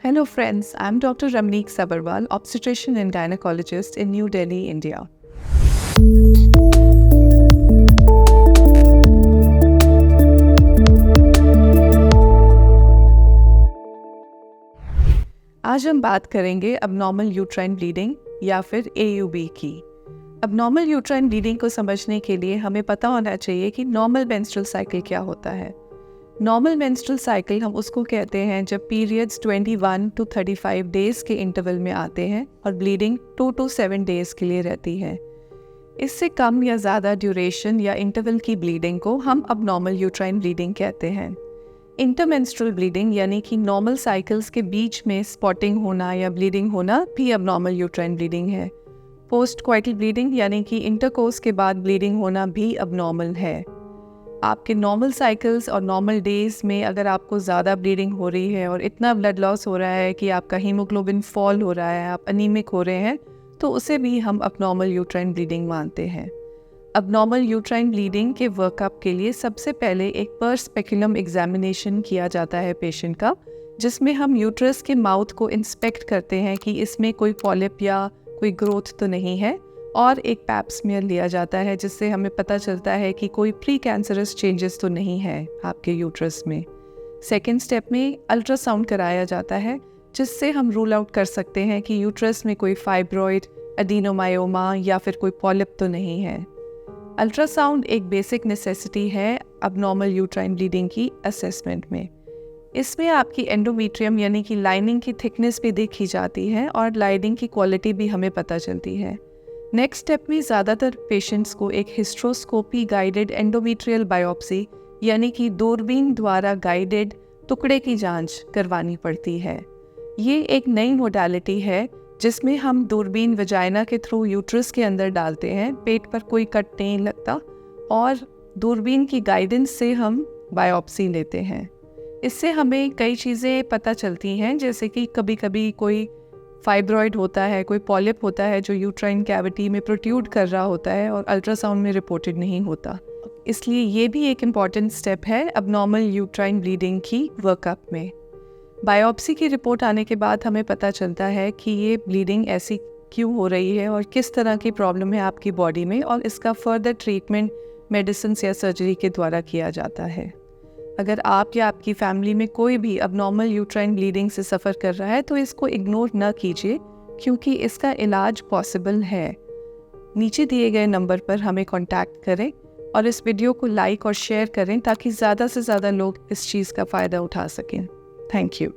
Hello friends, I'm Dr. Ramneek Sabharwal, obstetrician and gynecologist in New Delhi, India. आज हम बात करेंगे abnormal uterine bleeding या फिर AUB की। अबनॉर्मल यूट्राइन ब्लीडिंग को समझने के लिए हमें पता होना चाहिए कि नॉर्मल मेंस्ट्रुअल साइकिल क्या होता है। नॉर्मल मेंस्ट्रुअल साइकिल हम उसको कहते हैं जब पीरियड्स 21 to 35 डेज के इंटरवल में आते हैं और ब्लीडिंग 2 to 7 डेज के लिए रहती है। इससे कम या ज़्यादा ड्यूरेशन या इंटरवल की ब्लीडिंग को हम अबनॉर्मल यूट्राइन ब्लीडिंग कहते हैं। इंटरमेंस्ट्रुअल ब्लीडिंग यानी कि नॉर्मल साइकिल्स के बीच में स्पॉटिंग होना या ब्लीडिंग होना भी अबनॉर्मल यूट्राइन ब्लीडिंग है। पोस्ट क्वाइटल ब्लीडिंग यानी कि इंटरकोर्स के बाद ब्लीडिंग होना भी अबनॉर्मल है। आपके नॉर्मल साइकिल्स और नॉर्मल डेज में अगर आपको ज़्यादा ब्लीडिंग हो रही है और इतना ब्लड लॉस हो रहा है कि आपका हीमोग्लोबिन फॉल हो रहा है, आप अनीमिक हो रहे हैं, तो उसे भी हम अबनॉर्मल यूट्राइन ब्लीडिंग मानते हैं। अबनॉर्मल यूट्राइन ब्लीडिंग के वर्कअप के लिए सबसे पहले एक पर स्पेकुलम एग्जामिनेशन किया जाता है पेशेंट का, जिसमें हम यूट्रस के माउथ को इंस्पेक्ट करते हैं कि इसमें कोई पॉलिप या कोई ग्रोथ तो नहीं है, और एक पैप स्मीयर लिया जाता है जिससे हमें पता चलता है कि कोई प्री कैंसरस चेंजेस तो नहीं है आपके यूट्रस में। सेकेंड स्टेप में अल्ट्रासाउंड कराया जाता है जिससे हम रूल आउट कर सकते हैं कि यूट्रस में कोई फाइब्रॉइड, एडिनोमायोमा या फिर कोई पॉलिप तो नहीं है। अल्ट्रासाउंड एक बेसिक नेसेसिटी है अबनॉर्मल यूट्राइन ब्लीडिंग की असेसमेंट में। इसमें आपकी एंडोमेट्रियम यानी कि लाइनिंग की थिकनेस भी देखी जाती है और लाइनिंग की क्वालिटी भी हमें पता चलती है। नेक्स्ट स्टेप में ज़्यादातर पेशेंट्स को एक हिस्ट्रोस्कोपी गाइडेड एंडोमेट्रियल बायोप्सी यानी कि दूरबीन द्वारा गाइडेड टुकड़े की जांच करवानी पड़ती है। ये एक नई मोडालिटी है जिसमें हम दूरबीन वजाइना के थ्रू यूट्रस के अंदर डालते हैं, पेट पर कोई कट नहीं लगता और दूरबीन की गाइडेंस से हम बायोप्सी लेते हैं। इससे हमें कई चीज़ें पता चलती हैं, जैसे कि कभी कभी कोई फाइब्रॉइड होता है, कोई पॉलिप होता है जो यूट्राइन कैविटी में प्रोट्रूड कर रहा होता है और अल्ट्रासाउंड में रिपोर्टेड नहीं होता। इसलिए ये भी एक इम्पॉर्टेंट स्टेप है अबनॉर्मल यूट्राइन ब्लीडिंग की वर्कअप में। बायोप्सी की रिपोर्ट आने के बाद हमें पता चलता है कि ये ब्लीडिंग ऐसी क्यों हो रही है और किस तरह की प्रॉब्लम है आपकी बॉडी में, और इसका फर्दर ट्रीटमेंट मेडिसिन या सर्जरी के द्वारा किया जाता है। अगर आप या आपकी फैमिली में कोई भी अबनॉर्मल यूट्राइन ब्लीडिंग से सफ़र कर रहा है तो इसको इग्नोर न कीजिए, क्योंकि इसका इलाज पॉसिबल है। नीचे दिए गए नंबर पर हमें कांटेक्ट करें और इस वीडियो को लाइक और शेयर करें ताकि ज़्यादा से ज़्यादा लोग इस चीज़ का फ़ायदा उठा सकें। Thank you.